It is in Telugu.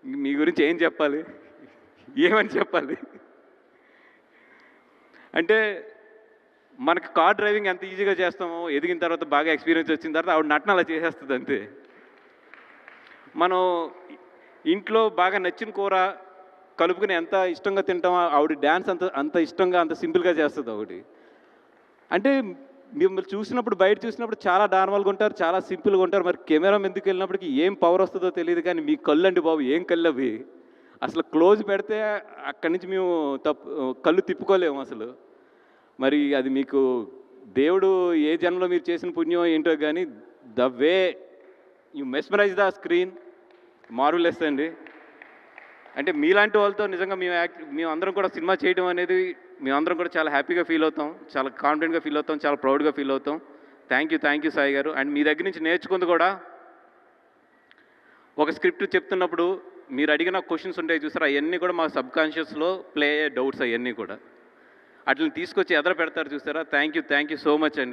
మీ గురించి ఏం చెప్పాలి, ఏమని చెప్పాలి? అంటే మనకి కార్ డ్రైవింగ్ ఎంత ఈజీగా చేస్తామో ఎదిగిన తర్వాత బాగా ఎక్స్పీరియన్స్ వచ్చిన తర్వాత ఆవిడ నటన అలా చేసేస్తుంది అంతే. మనం ఇంట్లో బాగా నచ్చిన కూర కలుపుకుని ఎంత ఇష్టంగా తింటామో ఆవిడ డ్యాన్స్ అంత అంత ఇష్టంగా అంత సింపుల్గా చేస్తుంది ఆవిడ. అంటే మిమ్మల్ని చూసినప్పుడు బయట చూసినప్పుడు చాలా నార్మల్గా ఉంటారు, చాలా సింపుల్గా ఉంటారు. మరి కెమెరా ఎందుకు వెళ్ళినప్పటికీ ఏం పవర్ వస్తుందో తెలియదు. కానీ మీ కళ్ళు అండి బాబు, ఏం కళ్ళు అవి! అసలు క్లోజ్ పెడితే అక్కడి నుంచి మేము కళ్ళు తిప్పుకోలేము అసలు. మరి అది మీకు దేవుడు ఏ జన్మలో మీరు చేసిన పుణ్యం ఏంటో కానీ the way you mesmerize the screen marvellous అండి. అంటే మీలాంటి వాళ్ళతో నిజంగా మేము అందరం కూడా సినిమా చేయడం అనేది మేమందరం కూడా చాలా హ్యాపీగా ఫీల్ అవుతాం, చాలా కాన్ఫిడెంట్గా ఫీల్ అవుతాం, చాలా ప్రౌడ్గా ఫీల్ అవుతాం. థ్యాంక్ యూ సాయి గారు. అండ్ మీ దగ్గర నుంచి నేర్చుకుంది కూడా ఒక స్క్రిప్ట్ చెప్తున్నప్పుడు మీరు అడిగిన క్వశ్చన్స్ ఉంటాయి చూసారు, అవన్నీ కూడా మా సబ్కాన్షియస్లో ప్లే అయ్యే డౌట్స్ అవన్నీ కూడా అట్లని తీసుకొచ్చి ఎదర పెడతారు చూసారా. థ్యాంక్ యూ సో మచ్ అండి.